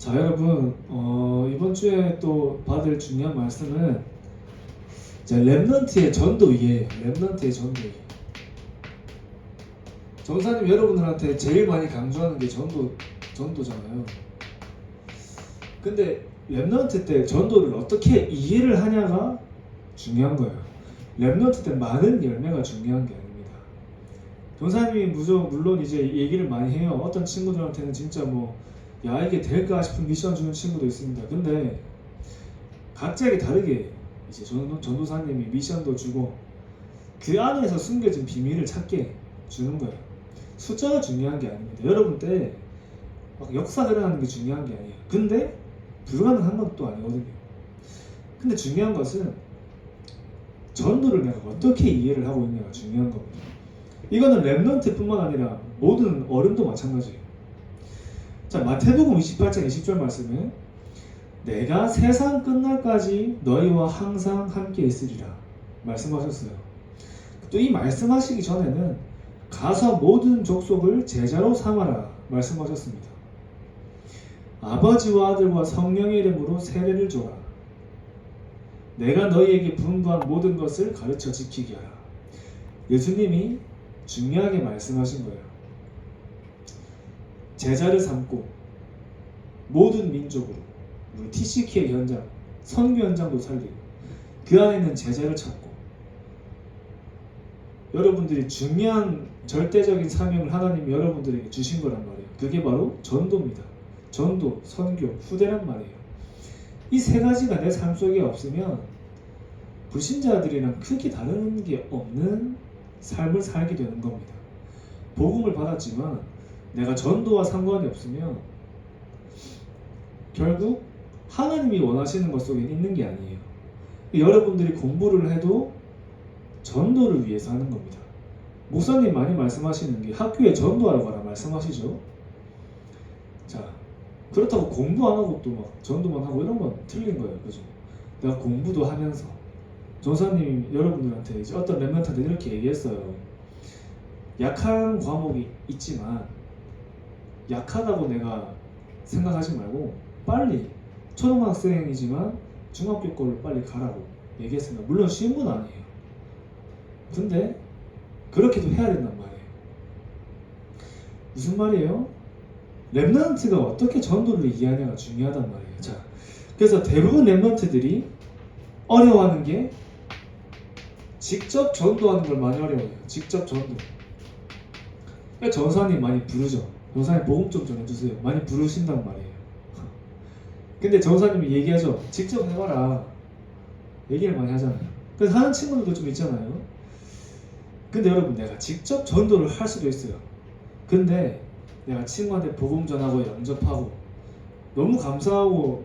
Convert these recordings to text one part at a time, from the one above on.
자, 여러분, 이번 주에 또 받을 중요한 말씀은 이제 렘넌트의 전도이에요. 렘넌트의 전도이에요. 전사님 여러분들한테 제일 많이 강조하는 게 전도잖아요. 근데 렘넌트 때 전도를 어떻게 이해를 하냐가 중요한 거예요. 렘넌트 때 많은 열매가 중요한 게 아닙니다. 전사님이 물론 이제 얘기를 많이 해요. 어떤 친구들한테는 진짜 야, 이게 될까 싶은 미션 주는 친구도 있습니다. 근데 각자에게 다르게 이제 전도사님이 미션도 주고 그 안에서 숨겨진 비밀을 찾게 주는 거예요. 숫자가 중요한 게 아닙니다. 여러분 때 막 역사 일어나는 게 중요한 게 아니에요. 근데 불가능한 것도 아니거든요. 근데 중요한 것은 전도를 내가 어떻게 이해를 하고 있냐가 중요한 겁니다. 이거는 렘넌트뿐만 아니라 모든 어른도 마찬가지예요. 자, 마태복음 28장 20절 말씀에 내가 세상 끝날까지 너희와 항상 함께 있으리라 말씀하셨어요. 또 이 말씀하시기 전에는 가서 모든 족속을 제자로 삼아라 말씀하셨습니다. 아버지와 아들과 성령의 이름으로 세례를 줘라. 내가 너희에게 분부한 모든 것을 가르쳐 지키게 하라. 예수님이 중요하게 말씀하신 거예요. 제자를 삼고 모든 민족으로 우리 TCK의 현장, 선교 현장도 살리고 그 안에 있는 제자를 찾고 여러분들이 중요한 절대적인 사명을 하나님이 여러분들에게 주신 거란 말이에요. 그게 바로 전도입니다. 전도, 선교, 후대란 말이에요. 이 세 가지가 내 삶 속에 없으면 불신자들이랑 크게 다른 게 없는 삶을 살게 되는 겁니다. 복음을 받았지만 내가 전도와 상관이 없으면 결국 하나님이 원하시는 것 속에 있는 게 아니에요. 여러분들이 공부를 해도 전도를 위해서 하는 겁니다. 목사님 많이 말씀하시는 게 학교에 전도하러 가라 말씀하시죠. 자, 그렇다고 공부 안 하고 또 막 전도만 하고 이런 건 틀린 거예요. 그죠? 내가 공부도 하면서 전사님 여러분들한테 이제 어떤 렘넌트한테 이렇게 얘기했어요. 약한 과목이 있지만 약하다고 내가 생각하지 말고 빨리 초등학생이지만 중학교 거를 빨리 가라고 얘기했습니다. 물론 쉬운 건 아니에요. 근데 그렇게도 해야 된단 말이에요. 무슨 말이에요? 렘넌트가 어떻게 전도를 이해하냐가 중요하단 말이에요. 자, 그래서 대부분 렘넌트들이 어려워하는 게 직접 전도하는 걸 많이 어려워해요. 직접 전도. 그러니까 전사님 많이 부르죠. 전사님 복음 좀 전해주세요. 많이 부르신단 말이에요. 근데 전사님이 얘기하죠. 직접 해봐라. 얘기를 많이 하잖아요. 그래서 하는 친구들도 좀 있잖아요. 근데 여러분 내가 직접 전도를 할 수도 있어요. 근데 내가 친구한테 복음 전하고 영접하고 너무 감사하고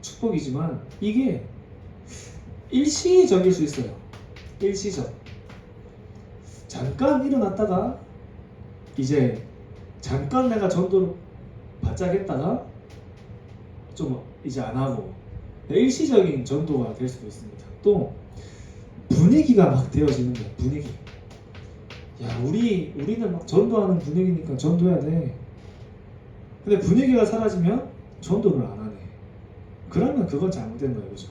축복이지만 이게 일시적일 수 있어요. 일시적. 잠깐 일어났다가 이제 잠깐 내가 전도를 바짝 했다가 좀 이제 안 하고 일시적인 전도가 될 수도 있습니다. 또 분위기가 막 되어지는 거예요. 분위기. 야, 우리는 막 전도하는 분위기니까 전도해야 돼. 근데 분위기가 사라지면 전도를 안 하네. 그러면 그건 잘못된 거예요. 그죠?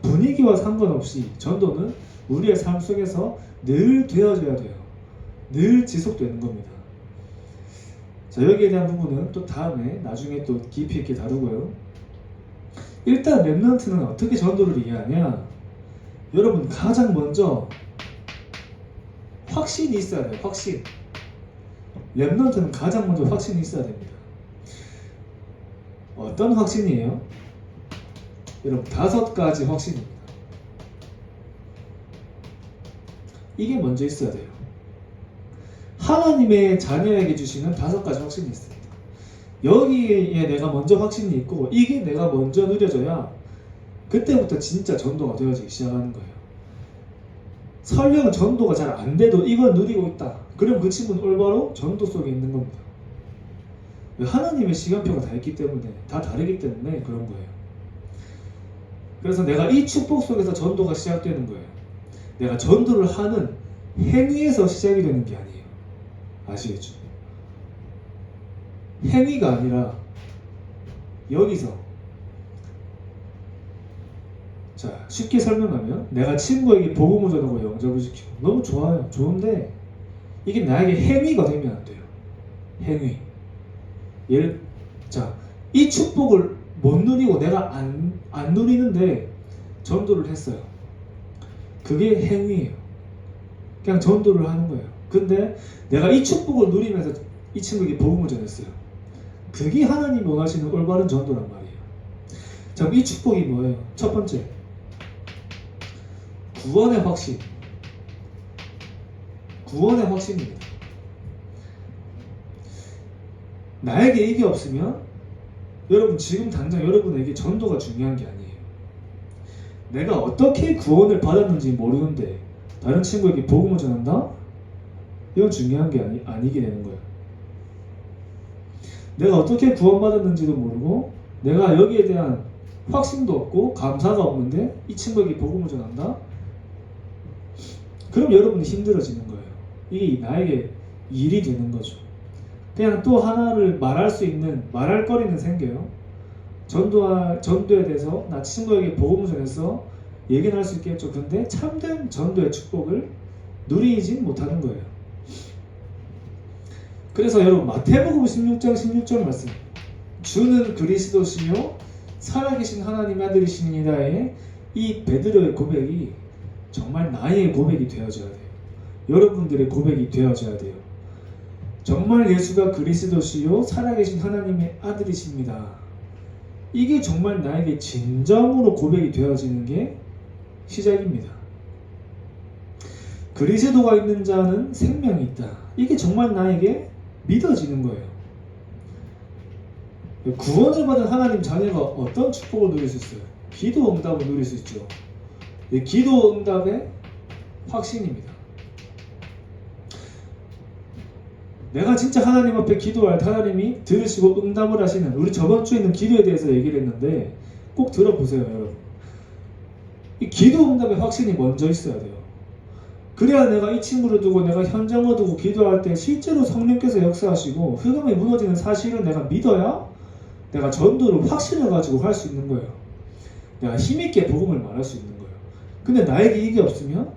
분위기와 상관없이 전도는 우리의 삶 속에서 늘 되어져야 돼요. 늘 지속되는 겁니다. 자, 여기에 대한 부분은 또 다음에 나중에 또 깊이 있게 다루고요. 일단 렘넌트는 어떻게 전도를 이해하냐? 여러분 가장 먼저 확신이 있어야 돼요. 확신. 렘넌트는 가장 먼저 확신이 있어야 됩니다. 어떤 확신이에요? 여러분 5가지 확신입니다. 이게 먼저 있어야 돼요. 하나님의 자녀에게 주시는 5가지 확신이 있습니다. 여기에 내가 먼저 확신이 있고 이게 내가 먼저 누려져야 그때부터 진짜 전도가 되어지기 시작하는 거예요. 설령 전도가 잘 안 돼도 이걸 누리고 있다. 그럼 그 친구는 올바로 전도 속에 있는 겁니다. 하나님의 시간표가 다 있기 때문에 다 다르기 때문에 그런 거예요. 그래서 내가 이 축복 속에서 전도가 시작되는 거예요. 내가 전도를 하는 행위에서 시작이 되는 게 아니에요. 아시겠죠? 행위가 아니라 여기서 자 쉽게 설명하면 내가 친구에게 복음을 전하고 영접을 시키고 너무 좋아요. 좋은데 이게 나에게 행위가 되면 안 돼요. 행위. 이 축복을 못 누리고 내가 안 누리는데 전도를 했어요. 그게 행위예요. 그냥 전도를 하는 거예요. 근데 내가 이 축복을 누리면서 이 친구에게 복음을 전했어요. 그게 하나님이 원하시는 올바른 전도란 말이에요. 자, 그럼 이 축복이 뭐예요? 첫 번째, 구원의 확신. 구원의 확신입니다. 나에게 이게 없으면 여러분 지금 당장 여러분에게 전도가 중요한 게 아니에요. 내가 어떻게 구원을 받았는지 모르는데 다른 친구에게 복음을 전한다? 이건 중요한 게 아니게 되는 거예요. 내가 어떻게 구원받았는지도 모르고 내가 여기에 대한 확신도 없고 감사가 없는데 이 친구에게 복음을 전한다? 그럼 여러분이 힘들어지는 거예요. 이게 나에게 일이 되는 거죠. 그냥 또 하나를 말할 거리는 생겨요. 전도에 대해서 나 친구에게 복음을 전해서 얘기는 할 수 있겠죠. 근데 참된 전도의 축복을 누리지 못하는 거예요. 그래서 여러분 마태복음 16장 16절 말씀, 주는 그리스도시요 살아계신 하나님의 아들이시니다의 이 베드로의 고백이 정말 나의 고백이 되어져야 돼요. 여러분들의 고백이 되어져야 돼요. 정말 예수가 그리스도시요 살아계신 하나님의 아들이십니다. 이게 정말 나에게 진정으로 고백이 되어지는 게 시작입니다. 그리스도가 있는 자는 생명이 있다. 이게 정말 나에게 믿어지는 거예요. 구원을 받은 하나님 자녀가 어떤 축복을 누릴 수 있어요? 기도 응답을 누릴 수 있죠. 기도 응답의 확신입니다. 내가 진짜 하나님 앞에 기도할 때 하나님이 들으시고 응답을 하시는, 우리 저번 주에 있는 기도에 대해서 얘기를 했는데 꼭 들어보세요 여러분. 이 기도 응답의 확신이 먼저 있어야 돼요. 그래야 내가 이 친구를 두고 내가 현장을 두고 기도할 때 실제로 성령께서 역사하시고 흑암이 무너지는 사실을 내가 믿어야 내가 전도를 확신을 가지고 할 수 있는 거예요. 내가 힘있게 복음을 말할 수 있는 거예요. 근데 나에게 이게 없으면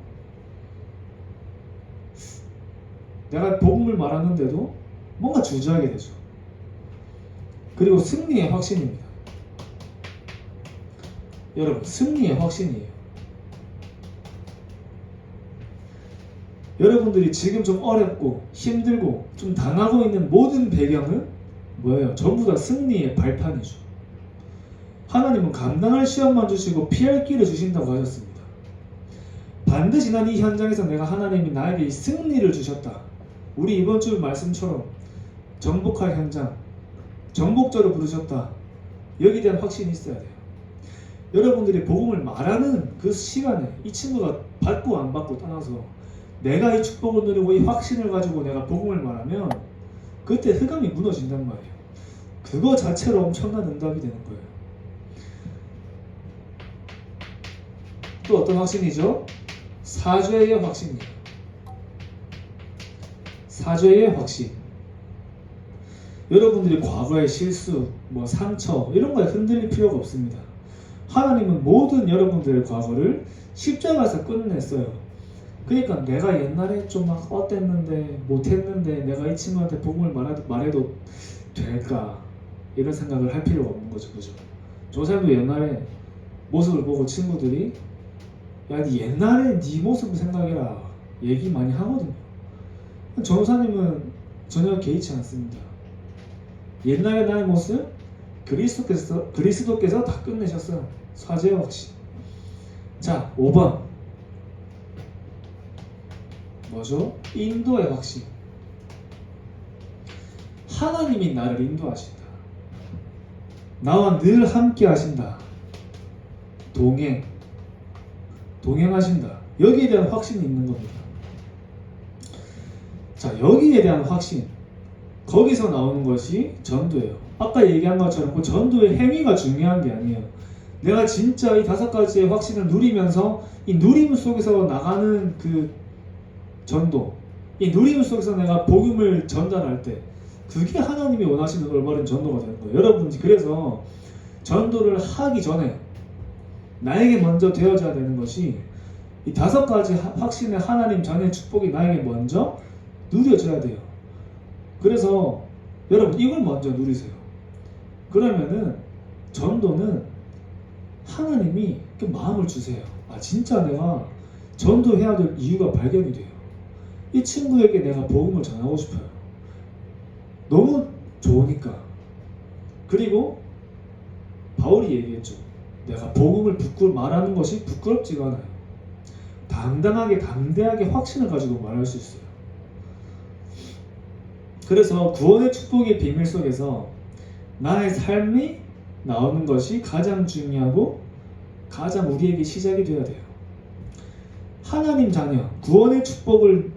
내가 복음을 말하는데도 뭔가 주저하게 되죠. 그리고 승리의 확신입니다. 여러분, 승리의 확신이에요. 여러분들이 지금 좀 어렵고 힘들고 좀 당하고 있는 모든 배경은 뭐예요? 전부 다 승리의 발판이죠. 하나님은 감당할 시험만 주시고 피할 길을 주신다고 하셨습니다. 반드시 난 이 현장에서 내가 하나님이 나에게 이 승리를 주셨다. 우리 이번 주 말씀처럼 정복할 현장, 정복자로 부르셨다. 여기에 대한 확신이 있어야 돼요. 여러분들이 복음을 말하는 그 시간에 이 친구가 받고 안 받고 떠나서 내가 이 축복을 누리고 이 확신을 가지고 내가 복음을 말하면 그때 흑암이 무너진단 말이에요. 그거 자체로 엄청난 응답이 되는 거예요. 또 어떤 확신이죠? 사죄의 확신이에요. 사죄의 확신. 여러분들이 과거의 실수, 상처 이런 거에 흔들릴 필요가 없습니다. 하나님은 모든 여러분들의 과거를 십자가에서 끝냈어요. 그러니까 내가 옛날에 좀 막 어땠는데 못했는데 내가 이 친구한테 복음을 말해도 될까 이런 생각을 할 필요가 없는 거죠. 그죠? 조사님도 옛날에 모습을 보고 친구들이 야, 니 옛날에 네 모습을 생각해라 얘기 많이 하거든요. 전도사님은 전혀 개의치 않습니다. 옛날의 나의 모습 그리스도께서 다 끝내셨어요. 사죄의 확신. 자, 5번 뭐죠? 인도의 확신. 하나님이 나를 인도하신다. 나와 늘 함께 하신다. 동행하신다. 여기에 대한 확신이 있는 겁니다. 자, 여기에 대한 확신, 거기서 나오는 것이 전도예요. 아까 얘기한 것처럼 그 전도의 행위가 중요한 게 아니에요. 내가 진짜 이 5가지의 확신을 누리면서 이 누림 속에서 나가는 그 전도, 이 누림 속에서 내가 복음을 전달할 때 그게 하나님이 원하시는 올바른 전도가 되는 거예요. 여러분, 그래서 전도를 하기 전에 나에게 먼저 되어져야 되는 것이 이 5가지 확신의 하나님 자녀의 축복이 나에게 먼저 누려져야 돼요. 그래서 여러분 이걸 먼저 누리세요. 그러면은 전도는 하나님이 그 마음을 주세요. 아 진짜 내가 전도해야 될 이유가 발견이 돼요. 이 친구에게 내가 복음을 전하고 싶어요. 너무 좋으니까. 그리고 바울이 얘기했죠. 내가 복음을 말하는 것이 부끄럽지가 않아요. 당당하게 담대하게 확신을 가지고 말할 수 있어요. 그래서 구원의 축복의 비밀 속에서 나의 삶이 나오는 것이 가장 중요하고 가장 우리에게 시작이 되어야 돼요. 하나님 자녀, 구원의 축복을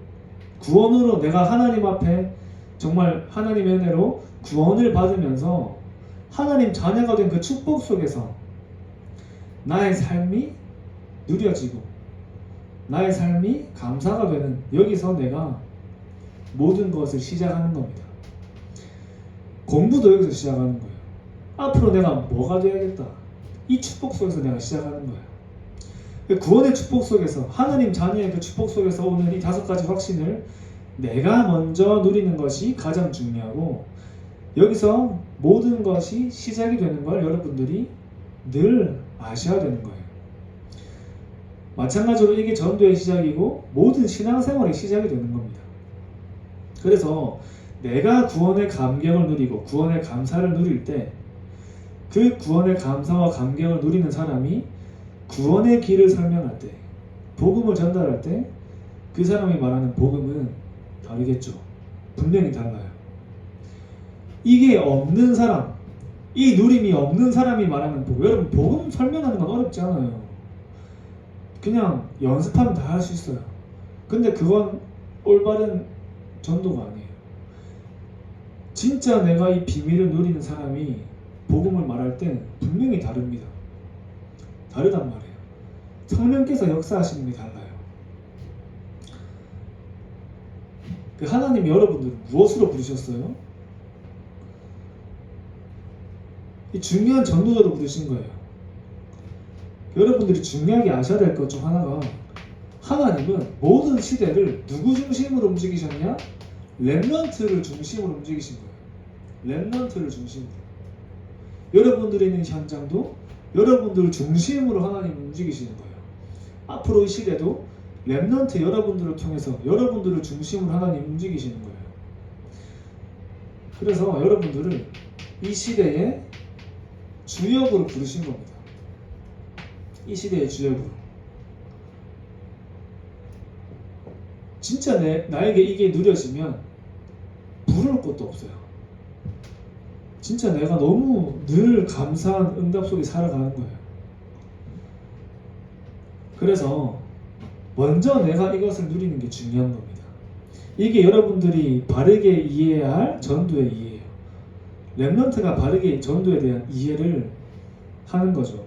구원으로 내가 하나님 앞에 정말 하나님의 은혜로 구원을 받으면서 하나님 자녀가 된 그 축복 속에서 나의 삶이 누려지고 나의 삶이 감사가 되는 여기서 내가 모든 것을 시작하는 겁니다. 공부도 여기서 시작하는 거예요. 앞으로 내가 뭐가 돼야겠다. 이 축복 속에서 내가 시작하는 거예요. 구원의 축복 속에서 하나님 자녀의 그 축복 속에서 오는 이 5가지 확신을 내가 먼저 누리는 것이 가장 중요하고 여기서 모든 것이 시작이 되는 걸 여러분들이 늘 아셔야 되는 거예요. 마찬가지로 이게 전도의 시작이고 모든 신앙생활의 시작이 되는 겁니다. 그래서 내가 구원의 감격을 누리고 구원의 감사를 누릴 때 그 구원의 감사와 감격을 누리는 사람이 구원의 길을 설명할 때 복음을 전달할 때 그 사람이 말하는 복음은 다르겠죠. 분명히 달라요. 이게 없는 사람, 이 누림이 없는 사람이 말하는 복음, 여러분 복음 설명하는 건 어렵지 않아요. 그냥 연습하면 다 할 수 있어요. 근데 그건 올바른 전도가 아니에요. 진짜 내가 이 비밀을 누리는 사람이 복음을 말할 땐 분명히 다릅니다. 다르단 말이에요. 성령께서 역사하시는 게 달라요. 그 하나님이 여러분들을 무엇으로 부르셨어요? 이 중요한 전도자로 부르신 거예요. 여러분들이 중요하게 아셔야 될 것 중 하나가 하나님은 모든 시대를 누구 중심으로 움직이셨냐? 렘넌트를 중심으로 움직이신 거예요. 렘넌트를 중심으로. 여러분들이 있는 현장도 여러분들 중심으로 하나님은 움직이시는 거예요. 앞으로 이 시대도 렘넌트 여러분들을 통해서 여러분들을 중심으로 하나님 움직이시는 거예요. 그래서 여러분들을 이 시대의 주역으로 부르신 겁니다. 이 시대의 주역으로. 진짜 나에게 이게 누려지면 부러울 것도 없어요. 진짜 내가 너무 늘 감사한 응답 속에 살아가는 거예요. 그래서 먼저 내가 이것을 누리는 게 중요한 겁니다. 이게 여러분들이 바르게 이해해야 할 전도의 이해예요. 렘넌트가 바르게 전도에 대한 이해를 하는 거죠.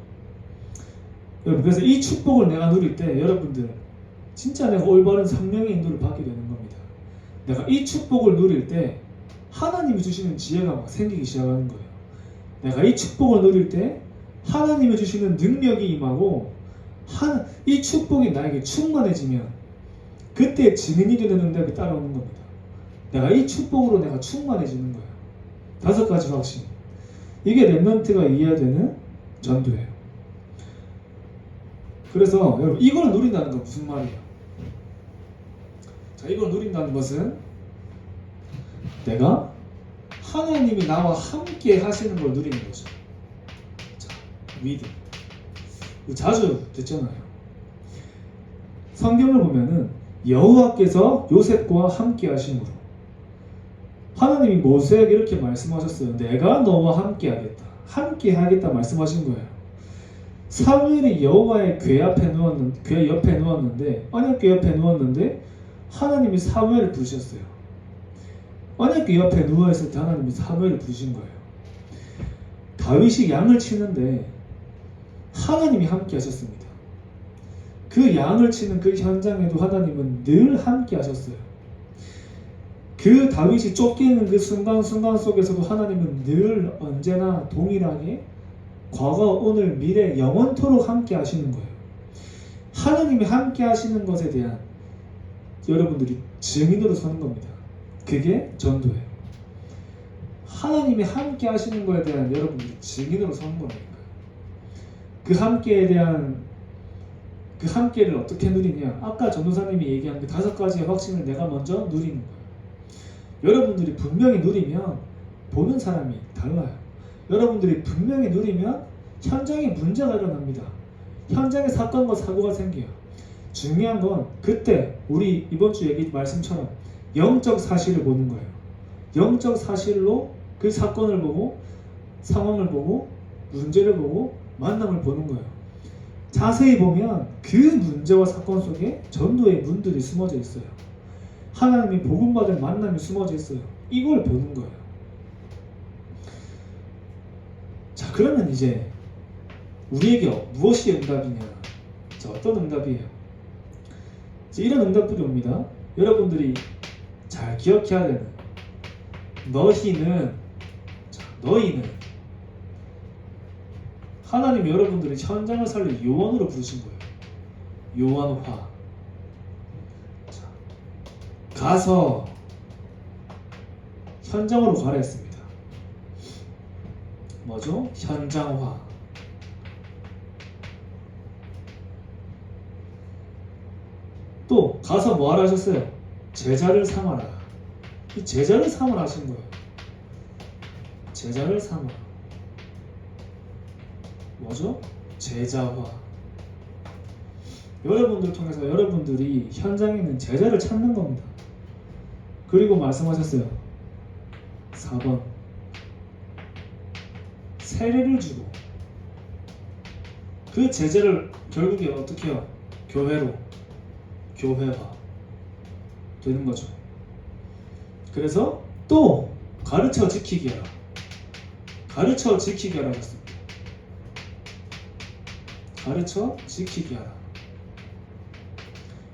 여러분, 그래서 이 축복을 내가 누릴 때 여러분들 진짜 내가 올바른 성령의 인도를 받게 되는 겁니다. 내가 이 축복을 누릴 때 하나님이 주시는 지혜가 막 생기기 시작하는 거예요. 내가 이 축복을 누릴 때 하나님이 주시는 능력이 임하고 이 축복이 나에게 충만해지면 그때 증인이 되는 응답이 따라오는 겁니다. 내가 이 축복으로 내가 충만해지는 거예요. 5가지 확신. 이게 렘넌트가 이해해야 되는 전도예요. 그래서 여러분 이걸 누린다는 건 무슨 말이에요? 자, 이걸 누린다는 것은 내가 하나님이 나와 함께 하시는 걸 누리는 거죠. 자, 믿음. 자주 듣잖아요. 성경을 보면은 여호와께서 요셉과 함께 하심으로 하나님이 모세에게 이렇게 말씀하셨어요. 내가 너와 함께 하겠다. 함께 하겠다 말씀하신 거예요. 사무엘이 여호와의 궤 옆에 누웠는데 언약궤 옆에 누웠는데 하나님이 사무엘을 부르셨어요. 언약궤 옆에 누워있을 때 하나님이 사무엘을 부르신 거예요. 다윗이 양을 치는데 하나님이 함께 하셨습니다. 그 양을 치는 그 현장에도 하나님은 늘 함께 하셨어요. 그 다윗이 쫓기는 그 순간순간 속에서도 하나님은 늘 언제나 동일하게 과거, 오늘, 미래, 영원토록 함께 하시는 거예요. 하느님이 함께 하시는 것에 대한 여러분들이 증인으로 서는 겁니다. 그게 전도예요. 하나님이 함께 하시는 것에 대한 여러분들이 증인으로 서는 거라니까요. 그 함께에 대한 그 함께를 어떻게 누리냐? 아까 전도사님이 얘기한 그 5가지의 확신을 내가 먼저 누리는 거예요. 여러분들이 분명히 누리면 보는 사람이 달라요. 여러분들이 분명히 누리면 현장에 문제가 일어납니다. 현장에 사건과 사고가 생겨요. 중요한 건 그때 우리 이번 주 얘기 말씀처럼 영적 사실을 보는 거예요. 영적 사실로 그 사건을 보고 상황을 보고 문제를 보고 만남을 보는 거예요. 자세히 보면 그 문제와 사건 속에 전도의 문들이 숨어져 있어요. 하나님이 복음받을 만남이 숨어져 있어요. 이걸 보는 거예요. 자, 그러면 이제 우리에게 무엇이 응답이냐? 자, 어떤 응답이에요? 이제 이런 응답들이 옵니다. 여러분들이 잘 기억해야 되는 너희는 하나님이 여러분들이 현장을 살릴 요원으로 부르신 거예요. 요원화. 자, 가서 현장으로 가라 했습니다. 뭐죠? 현장화. 또 가서 뭐 하라 하셨어요? 제자를 삼아라. 이 제자를 삼아라 하신 거예요. 제자를 삼아라. 뭐죠? 제자화. 여러분들 통해서 여러분들이 현장에 있는 제자를 찾는 겁니다. 그리고 말씀하셨어요. 4번. 세례를 주고 그 제자를 결국에 어떻게 해요? 교회화 되는 거죠. 그래서 또 가르쳐 지키게 하라. 가르쳐 지키게 하라 했습니다. 가르쳐 지키게 하라.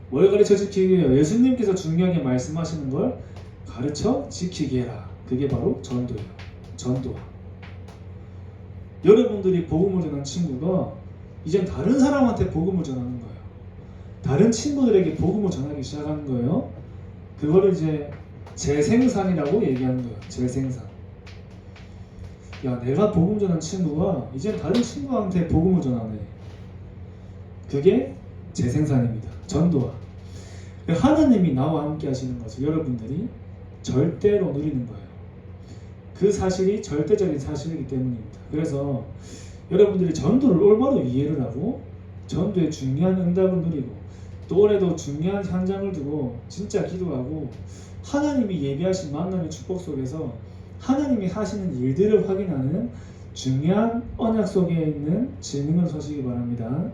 뭘 가르쳐 지키게 해요? 예수님께서 중요하게 말씀하시는 걸 가르쳐 지키게 해라. 그게 바로 전도예요. 전도화. 여러분들이 복음을 전한 친구가 이젠 다른 사람한테 복음을 전하는 거예요. 다른 친구들에게 복음을 전하기 시작하는 거예요. 그거를 이제 재생산이라고 얘기하는 거예요. 재생산. 야, 내가 복음 전한 친구가 이제 다른 친구한테 복음을 전하네. 그게 재생산입니다. 전도화. 하나님이 나와 함께 하시는 것을 여러분들이 절대로 누리는 거예요. 그 사실이 절대적인 사실이기 때문입니다. 그래서 여러분들이 전도를 올바로 이해를 하고 전도의 중요한 응답을 누리고 또 올해도 중요한 현장을 두고 진짜 기도하고 하나님이 예비하신 만남의 축복 속에서 하나님이 하시는 일들을 확인하는 중요한 언약 속에 있는 증인으로 서시기 바랍니다.